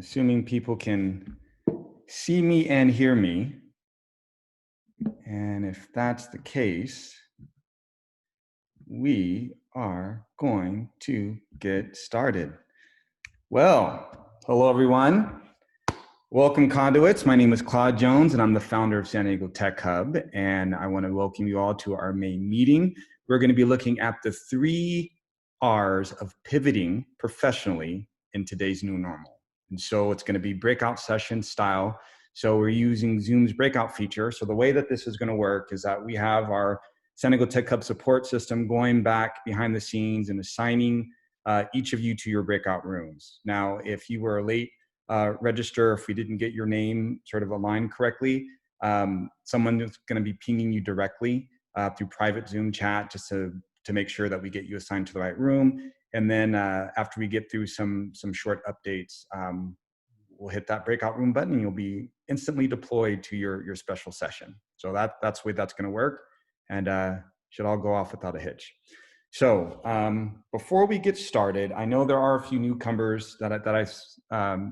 assuming people can see me and hear me. And if that's the case, we are going to get started. Well, hello everyone. Welcome Conduits. My name is Claude Jones and I'm the founder of San Diego Tech Hub. And I want to welcome you all to our main meeting. We're going to be looking at the 3 R's of pivoting professionally in today's new normal. And so it's going to be breakout session style. So we're using Zoom's breakout feature. So the way that this is going to work is that we have our San Diego Tech Hub support system going back behind the scenes and assigning each of you to your breakout rooms. Now, if you were a late register, if we didn't get your name sort of aligned correctly, someone is going to be pinging you directly through private Zoom chat just to make sure that we get you assigned to the right room. And then after we get through some short updates, we'll hit that breakout room button and you'll be instantly deployed to your special session. So that's the way that's going to work, and should all go off without a hitch. So before we get started, I know there are a few newcomers that I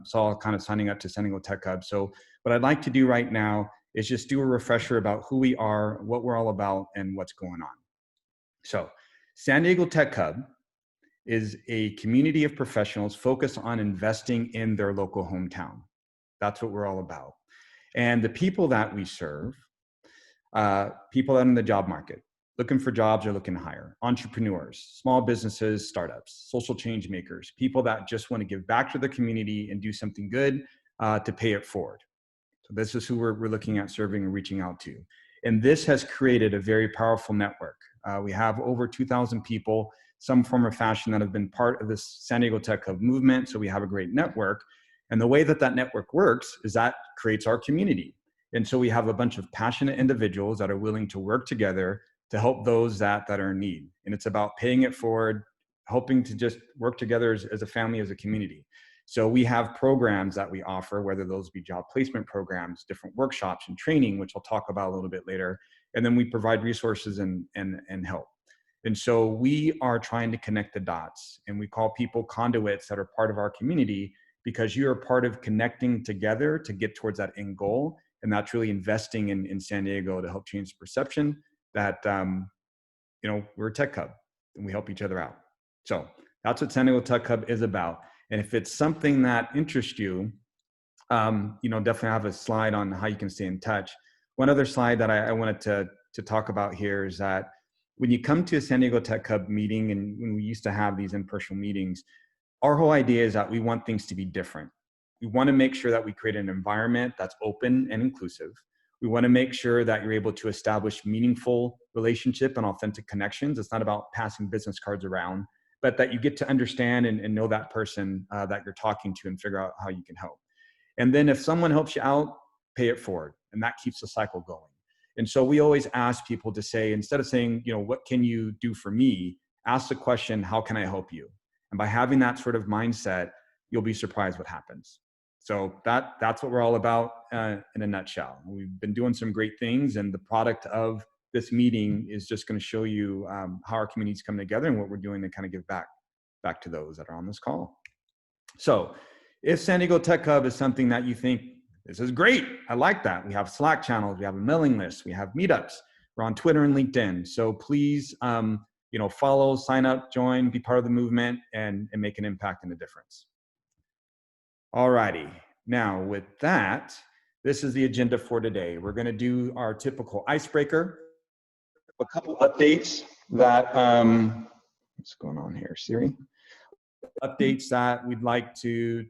saw kind of signing up to San Diego Tech Hub. So what I'd like to do right now is just do a refresher about who we are, what we're all about, and what's going on. So San Diego Tech Hub is a community of professionals focused on investing in their local hometown. That's what we're all about. And the people that we serve, people that are in the job market, looking for jobs or looking to hire, entrepreneurs, small businesses, startups, social change makers, people that just want to give back to the community and do something good to pay it forward. So this is who we're looking at serving and reaching out to. And this has created a very powerful network. We have over 2,000 people, some form or fashion, that have been part of this San Diego Tech Hub movement. So we have a great network. And the way that that network works is that creates our community. And so we have a bunch of passionate individuals that are willing to work together to help those that are in need. And it's about paying it forward, hoping to just work together as a family, as a community. So we have programs that we offer, whether those be job placement programs, different workshops and training, which I'll talk about a little bit later. And then we provide resources and help. And so we are trying to connect the dots, and we call people conduits that are part of our community, because you are part of connecting together to get towards that end goal. And that's really investing in San Diego to help change the perception that, we're a tech hub and we help each other out. So that's what San Diego Tech Hub is about. And if it's something that interests you, definitely have a slide on how you can stay in touch. One other slide that I wanted to talk about here is that when you come to a San Diego Tech Hub meeting, and when we used to have these in-person meetings, our whole idea is that we want things to be different. We want to make sure that we create an environment that's open and inclusive. We want to make sure that you're able to establish meaningful relationship and authentic connections. It's not about passing business cards around, but that you get to understand and know that person that you're talking to and figure out how you can help. And then if someone helps you out, pay it forward. And that keeps the cycle going. And so we always ask people to say, instead of saying, what can you do for me? Ask the question, how can I help you? And by having that sort of mindset, you'll be surprised what happens. So that's what we're all about in a nutshell. We've been doing some great things, and the product of this meeting is just going to show you how our communities come together and what we're doing to kind of give back to those that are on this call. So if San Diego Tech Hub is something that you think, this is great, I like that. We have Slack channels, we have a mailing list, we have meetups, we're on Twitter and LinkedIn. So please, follow, sign up, join, be part of the movement, and make an impact and a difference. All righty. Now with that, this is the agenda for today. We're going to do our typical icebreaker, a couple updates that, what's going on here, Siri? Updates that we'd like to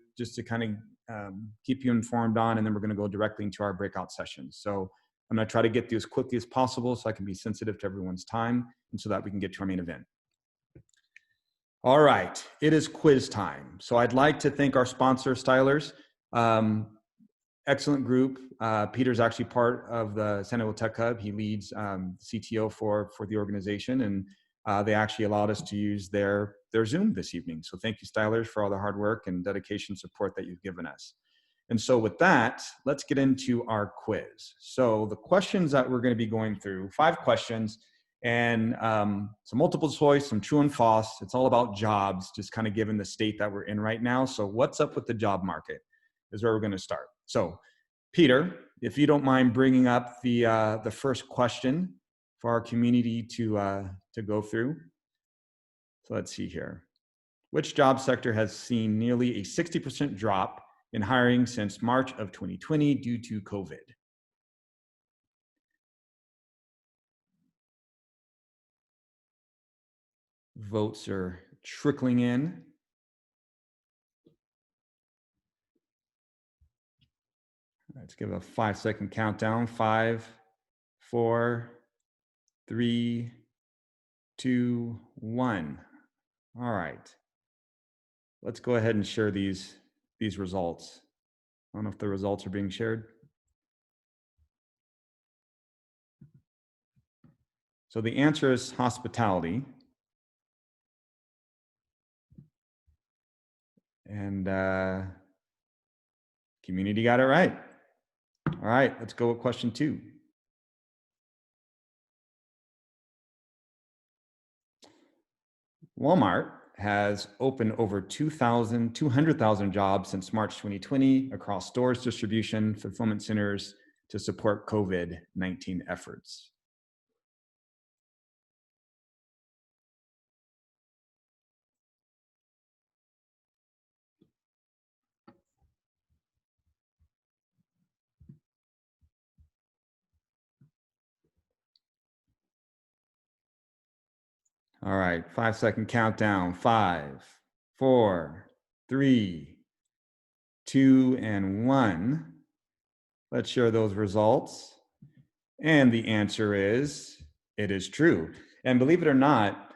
kind of keep you informed on, and then we're going to go directly into our breakout sessions. So I'm going to try to get through as quickly as possible so I can be sensitive to everyone's time and so that we can get to our main event. All right, it is quiz time. So I'd like to thank our sponsor, Stylers. Excellent group. Peter's actually part of the San Diego Tech Hub. He leads CTO for the organization, and they actually allowed us to use their Zoom this evening. So thank you, Stylers, for all the hard work and dedication support that you've given us. And so with that, let's get into our quiz. So the questions that we're going to be going through, 5 questions, and some multiple choice, some true and false. It's all about jobs, just kind of given the state that we're in right now. So what's up with the job market? is where we're going to start. So, Peter, if you don't mind bringing up the first question for our community to go through. So let's see here. Which job sector has seen nearly a 60% drop in hiring since March of 2020 due to COVID? Votes are trickling in. Let's give a 5-second countdown. 5, 4, 3, 2, 1. All right. Let's go ahead and share these results. I don't know if the results are being shared. So the answer is hospitality. And community got it right. All right, let's go with question 2. Walmart has opened over 200,000 jobs since March 2020 across stores, distribution, fulfillment centers to support COVID-19 efforts. All right, 5-second countdown. 5, 4, 3, 2, and 1. Let's share those results. And the answer is, it is true. And believe it or not,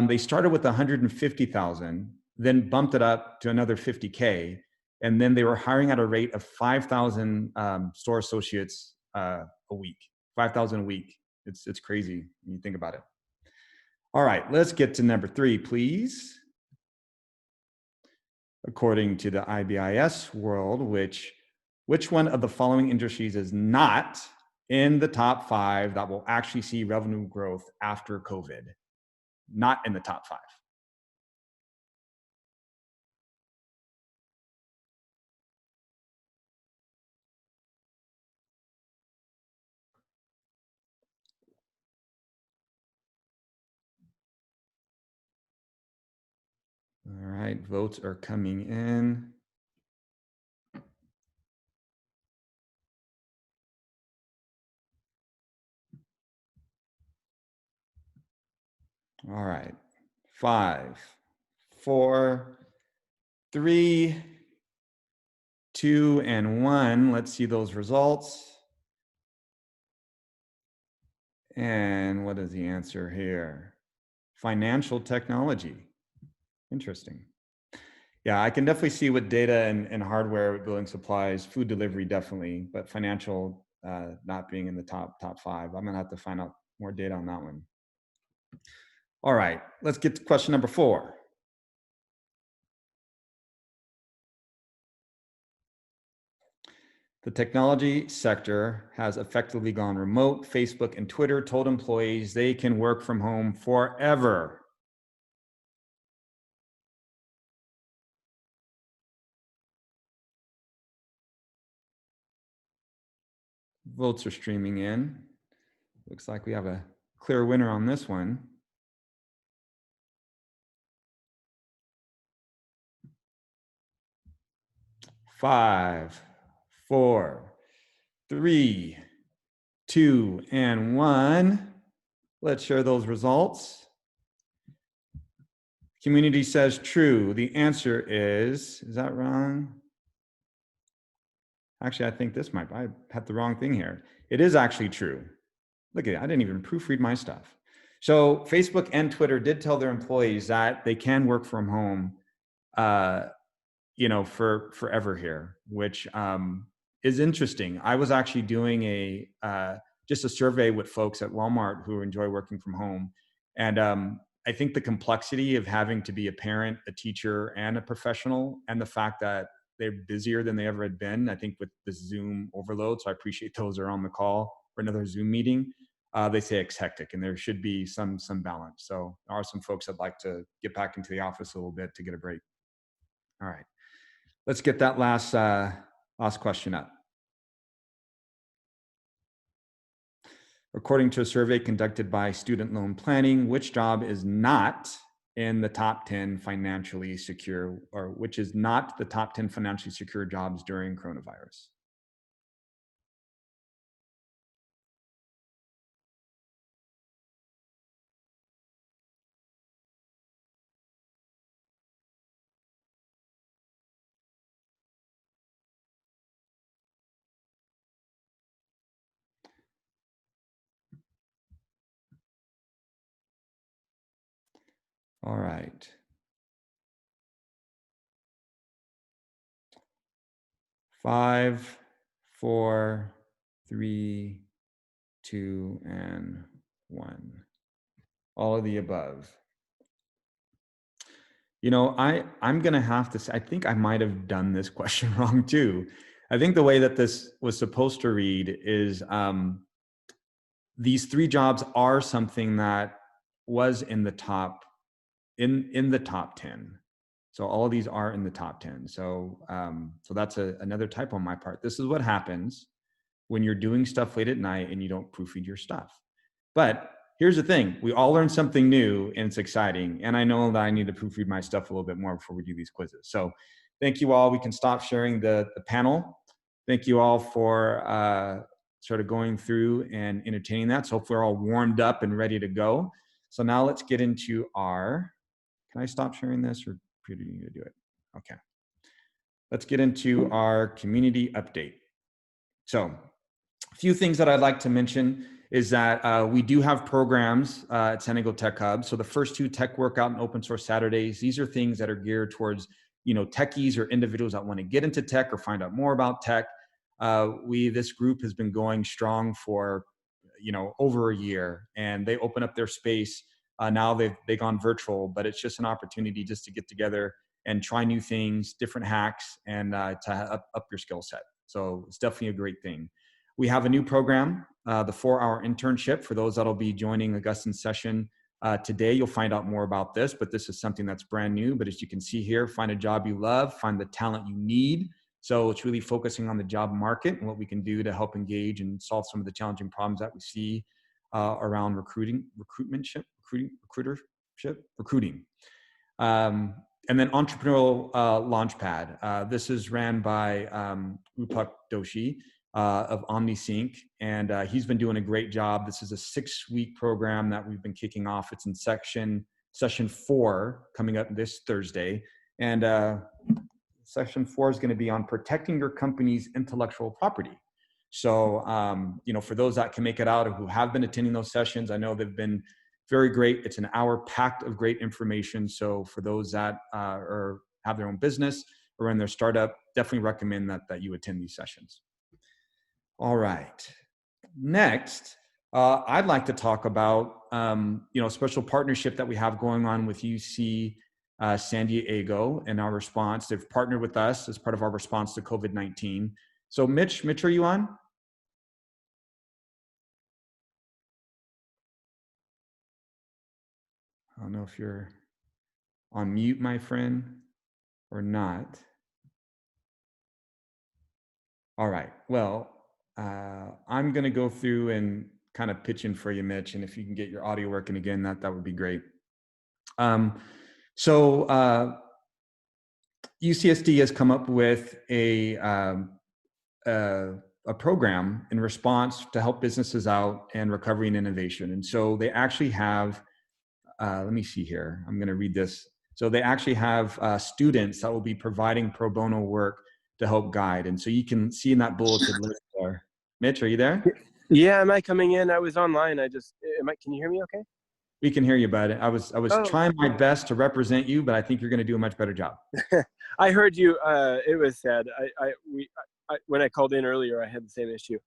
they started with 150,000, then bumped it up to another 50K. And then they were hiring at a rate of 5,000 store associates a week, 5,000 a week. It's crazy when you think about it. All right, let's get to number 3, please. According to the IBIS world, which one of the following industries is not in the top 5 that will actually see revenue growth after COVID? Not in the top 5. All right, votes are coming in. All right, 5, 4, 3, 2, and 1. Let's see those results. And what is the answer here? Financial technology. Interesting. Yeah, I can definitely see with data and hardware, building supplies, food delivery, definitely, but financial not being in the top 5. I'm gonna have to find out more data on that one. All right, let's get to question number 4. The technology sector has effectively gone remote. Facebook and Twitter told employees they can work from home forever. Votes are streaming in. Looks like we have a clear winner on this one. 5, 4, 3, 2, and 1. Let's share those results. Community says true. The answer is that wrong? Actually, I think I had the wrong thing here. It is actually true. Look at it, I didn't even proofread my stuff. So Facebook and Twitter did tell their employees that they can work from home, for forever here, which is interesting. I was actually doing just a survey with folks at Walmart who enjoy working from home. And I think the complexity of having to be a parent, a teacher, and a professional, and the fact that they're busier than they ever had been, I think with the Zoom overload, so I appreciate those are on the call for another Zoom meeting. They say it's hectic and there should be some balance. So there are some folks that like to get back into the office a little bit to get a break. All right. Let's get that last Last question up. According to a survey conducted by Student Loan Planning, which job is not in the top 10 financially secure, or which is not the top 10 financially secure jobs during coronavirus? All right. 5, 4, 3, 2, and 1. All of the above. You know, I'm going to have to say, I think I might have done this question wrong too. I think the way that this was supposed to read is these 3 jobs are something that was in the top, in the top 10. So all of these are in the top 10. So so that's another typo on my part. This is what happens when you're doing stuff late at night and you don't proofread your stuff. But here's the thing, we all learn something new and it's exciting. And I know that I need to proofread my stuff a little bit more before we do these quizzes. So thank you all. We can stop sharing the panel. Thank you all for sort of going through and entertaining that. So hopefully we're all warmed up and ready to go. So now let's get into our, can I stop sharing this or do you need to do it? Okay. Let's get into our community update. So a few things that I'd like to mention is that we do have programs at San Diego Tech Hub. So the first 2 Tech Workout and Open Source Saturdays, these are things that are geared towards, you know, techies or individuals that want to get into tech or find out more about tech. This group has been going strong for, you know, over a year, and they open up their space. Now they've gone virtual, but it's just an opportunity just to get together and try new things, different hacks, and to up your skill set. So it's definitely a great thing. We have a new program, the 4-hour internship. For those that'll be joining Augustine's session today, you'll find out more about this, but this is something that's brand new. But as you can see here, find a job you love, find the talent you need. So it's really focusing on the job market and what we can do to help engage and solve some of the challenging problems that we see around recruiting. And then Entrepreneurial Launchpad. This is ran by Rupak Doshi of OmniSync, and he's been doing a great job. This is a 6-week program that we've been kicking off. It's in session 4 coming up this Thursday. And session 4 is going to be on protecting your company's intellectual property. So, you know, for those that can make it out or who have been attending those sessions, I know they've been very great. It's an hour packed of great information. So for those that have their own business or in their startup, definitely recommend that you attend these sessions. All right. Next, I'd like to talk about you know, a special partnership that we have going on with UC San Diego and our response. They've partnered with us as part of our response to COVID-19. So Mitch, are you on? I don't know if you're on mute, my friend, or not. All right. Well, I'm going to go through and kind of pitch in for you, Mitch. And if you can get your audio working again, that would be great. UCSD has come up with a program in response to help businesses out and recovery and innovation. And so they actually have, let me see here, I'm going to read this. So they actually have students that will be providing pro bono work to help guide. And so you can see in that bulleted list there. Mitch, are you there? Yeah, am I coming in? I was online. Can you hear me okay? We can hear you, bud. I was trying my best to represent you, but I think you're going to do a much better job. I heard you. It was sad. When I called in earlier, I had the same issue.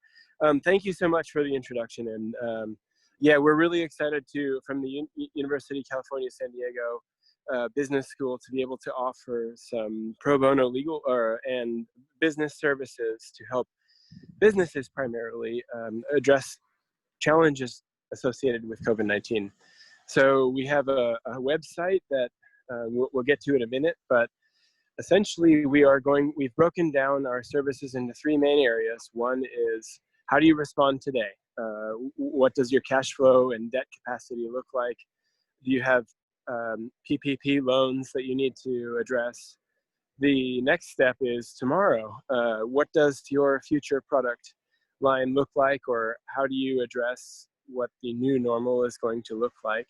Thank you so much for the introduction. And yeah, we're really excited from the University of California, San Diego Business School to be able to offer some pro bono legal and business services to help businesses primarily address challenges associated with COVID-19. So we have a website that we'll get to in a minute, but essentially we've broken down our services into three main areas. One is, how do you respond today? What does your cash flow and debt capacity look like? Do you have PPP loans that you need to address? The next step is tomorrow. What does your future product line look like, or how do you address what the new normal is going to look like?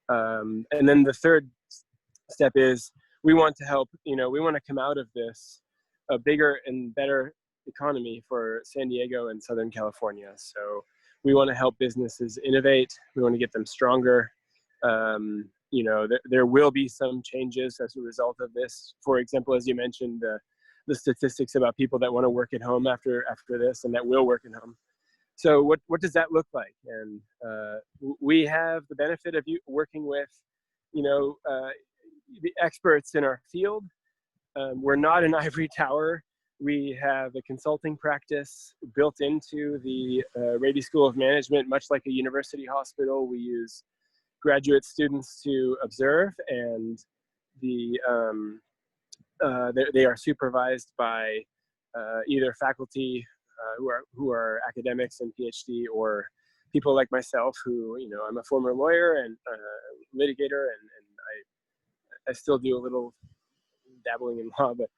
And then the third step is, we want to help, we want to come out of this a bigger and better economy for San Diego and Southern California. So we want to help businesses innovate. We want to get them stronger. There will be some changes as a result of this. For example, as you mentioned, the statistics about people that want to work at home after this and that will work at home. So what does that look like? And we have the benefit of you working with, the experts in our field. We're not an ivory tower. We have a consulting practice built into the Rady School of Management, much like a university hospital. We use graduate students to observe, and they are supervised by either faculty who are academics and PhD, or people like myself who, I'm a former lawyer and litigator, and I still do a little dabbling in law, but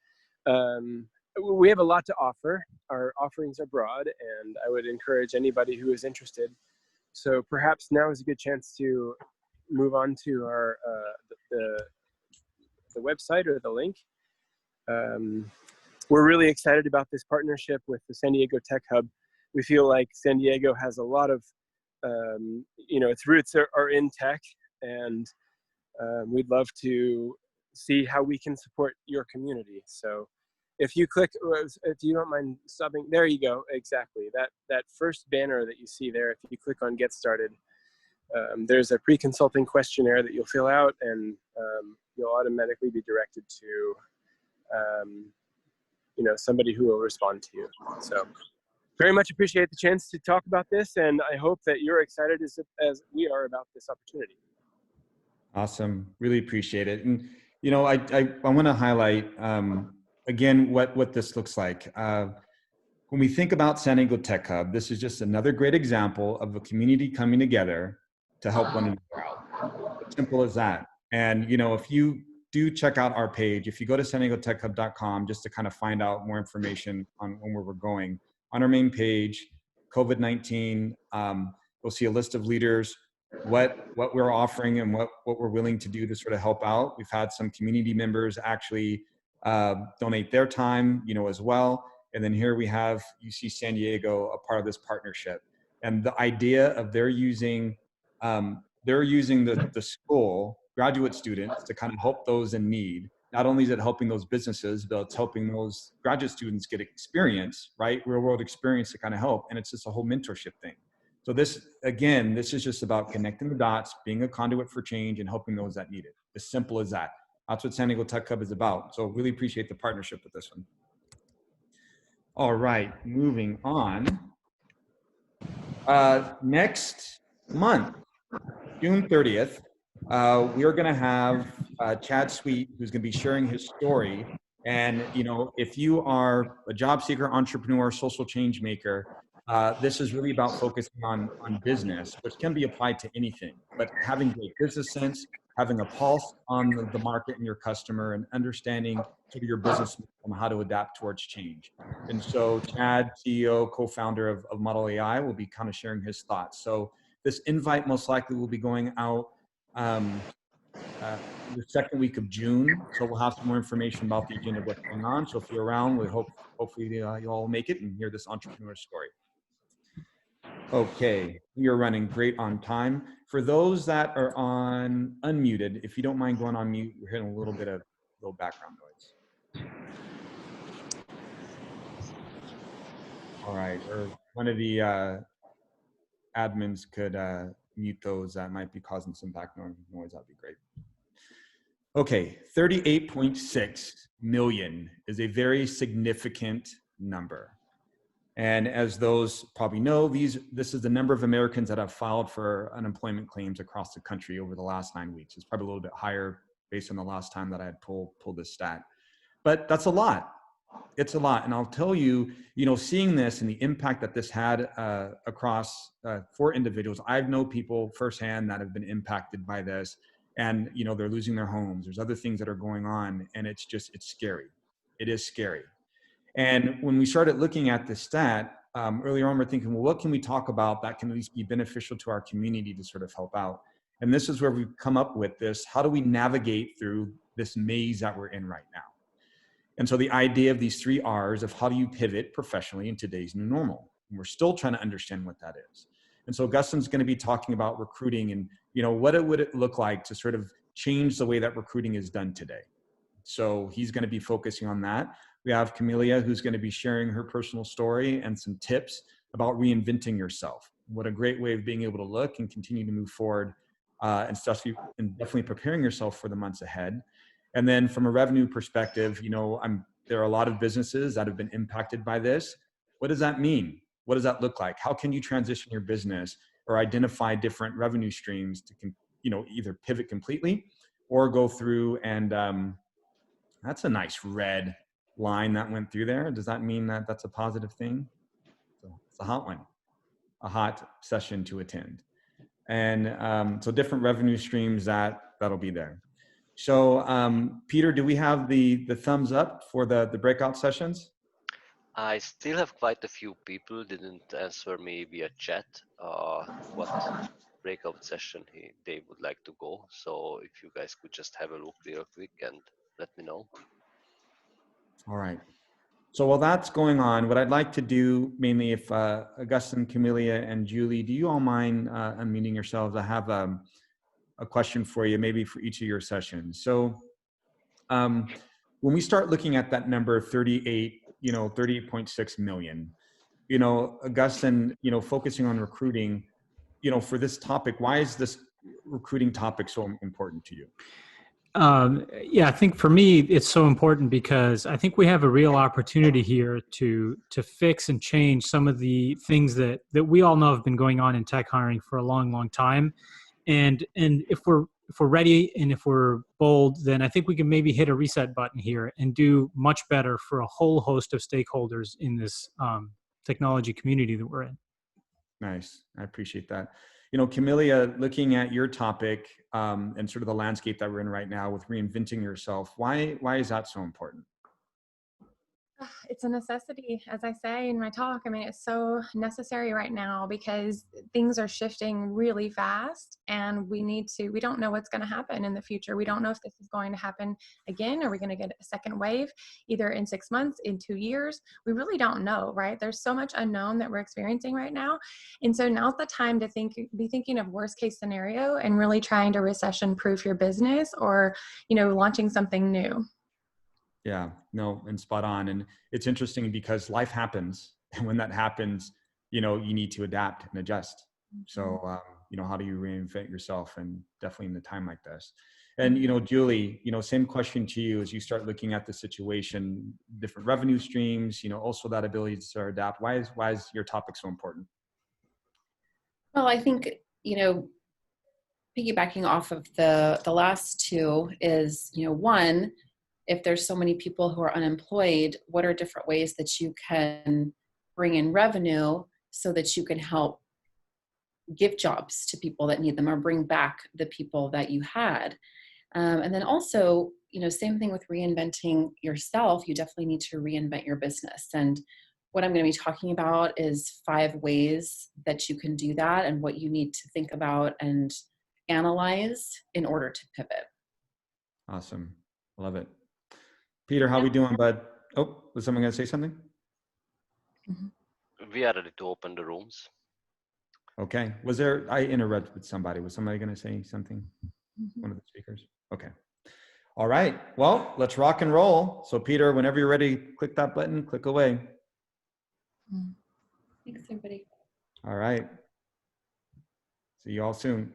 we have a lot to offer. Our offerings are broad, and I would encourage anybody who is interested. So perhaps now is a good chance to move on to our the website or the link. We're really excited about this partnership with the San Diego Tech Hub. We feel like San Diego has a lot of, its roots are in tech, and we'd love to see how we can support your community. So if you click, if you don't mind stopping, there you go, exactly. That first banner that you see there, if you click on Get Started, there's a pre-consulting questionnaire that you'll fill out, and you'll automatically be directed to somebody who will respond to you. So very much appreciate the chance to talk about this, and I hope that you're excited as we are about this opportunity. Awesome. Really appreciate it. And, I want to highlight, again, what this looks like. When we think about San Diego Tech Hub, this is just another great example of a community coming together to help one another out. As simple as that. And, if you do check out our page, if you go to sandiegotechhub.com just to kind of find out more information on where we're going, on our main page, COVID-19, you'll see a list of leaders, what we're offering and what we're willing to do to sort of help out. We've had some community members actually donate their time, as well. And then here we have UC San Diego, a part of this partnership. And the idea of they're using the school graduate students to kind of help those in need. Not only is it helping those businesses, but it's helping those graduate students get experience, right? Real world experience to kind of help. And it's just a whole mentorship thing. So this is just about connecting the dots, being a conduit for change, and helping those that need it. As simple as that. That's what San Diego Tech Hub is about. So really appreciate the partnership with this one. All right, moving on. Next month, June 30th, we are going to have Chad Sweet, who's going to be sharing his story. And, if you are a job seeker, entrepreneur, social change maker, this is really about focusing on business, which can be applied to anything, but having great business sense, having a pulse on the market and your customer, and understanding sort of your business and how to adapt towards change. And so Chad, CEO, co-founder of Model AI, will be kind of sharing his thoughts. So this invite most likely will be going out the second week of June. So we'll have some more information about the agenda of what's going on. So if you're around, we hopefully you'll all make it and hear this entrepreneur story. Okay, we are running great on time. For those that are on unmuted, if you don't mind going on mute, we're hearing a little bit of low background noise. All right, or one of the admins could mute those that might be causing some background noise, that'd be great. Okay, 38.6 million is a very significant number. And as those probably know, this is the number of Americans that have filed for unemployment claims across the country over the last 9 weeks. It's probably a little bit higher based on the last time that I had pulled this stat. but that's a lot. It's a lot. And I'll tell you, seeing this and the impact that this had across for individuals, I know people firsthand that have been impacted by this, and they're losing their homes. There's other things that are going on, and it's scary. It is scary. And when we started looking at this stat earlier on, we're thinking, well, what can we talk about that can at least be beneficial to our community to sort of help out? And this is where we've come up with this. How do we navigate through this maze that we're in right now? And so the idea of these 3 R's of how do you pivot professionally in today's new normal? And we're still trying to understand what that is. And so Augustin's going to be talking about recruiting and, what would it look like to sort of change the way that recruiting is done today. So he's going to be focusing on that. We have Camelia, who's going to be sharing her personal story and some tips about reinventing yourself. What a great way of being able to look and continue to move forward and definitely preparing yourself for the months ahead. And then from a revenue perspective, there are a lot of businesses that have been impacted by this. What does that mean? What does that look like? How can you transition your business or identify different revenue streams to, either pivot completely or go through and that's a nice red line that went through there. Does that mean that that's a positive thing? So it's a hot one, a hot session to attend. And so different revenue streams that'll be there. So, Peter, do we have the thumbs up for the breakout sessions? I still have quite a few people didn't answer me via chat what breakout session they would like to go. So if you guys could just have a look real quick and let me know. All right. So while that's going on, what I'd like to do, mainly if Augustin, Camelia, and Julie, do you all mind unmuting yourselves? I have a question for you, maybe for each of your sessions. So when we start looking at that number 38.6 million, Augustin, focusing on recruiting, for this topic, why is this recruiting topic so important to you? Yeah, I think for me, it's so important because I think we have a real opportunity here to fix and change some of the things that we all know have been going on in tech hiring for a long, long time. And if we're ready and if we're bold, then I think we can maybe hit a reset button here and do much better for a whole host of stakeholders in this technology community that we're in. Nice. I appreciate that. Camelia, looking at your topic and sort of the landscape that we're in right now with reinventing yourself, why is that so important? It's a necessity, as I say in my talk. I mean, it's so necessary right now because things are shifting really fast and we don't know what's going to happen in the future. We don't know if this is going to happen again. Are we going to get a second wave either in 6 months, in 2 years? We really don't know, right? There's so much unknown that we're experiencing right now. And so now's the time to be thinking of worst case scenario and really trying to recession proof your business or, launching something new. Yeah, no, and spot on. And it's interesting because life happens. And when that happens, you need to adapt and adjust. So, how do you reinvent yourself? And definitely in a time like this. And, Julie, same question to you as you start looking at the situation, different revenue streams, also that ability to start adapt. Why is your topic so important? Well, I think, piggybacking off of the last two is, one, if there's so many people who are unemployed, what are different ways that you can bring in revenue so that you can help give jobs to people that need them or bring back the people that you had? And then also, same thing with reinventing yourself. You definitely need to reinvent your business. And what I'm going to be talking about is 5 ways that you can do that and what you need to think about and analyze in order to pivot. Awesome. Love it. Peter, how we doing, bud? Oh, was someone going to say something? We are ready to open the rooms. Okay. I interrupted somebody. Was somebody going to say something? One of the speakers? Okay. All right. Well, let's rock and roll. So Peter, whenever you're ready, click that button, click away. Thanks, everybody. All right. See you all soon.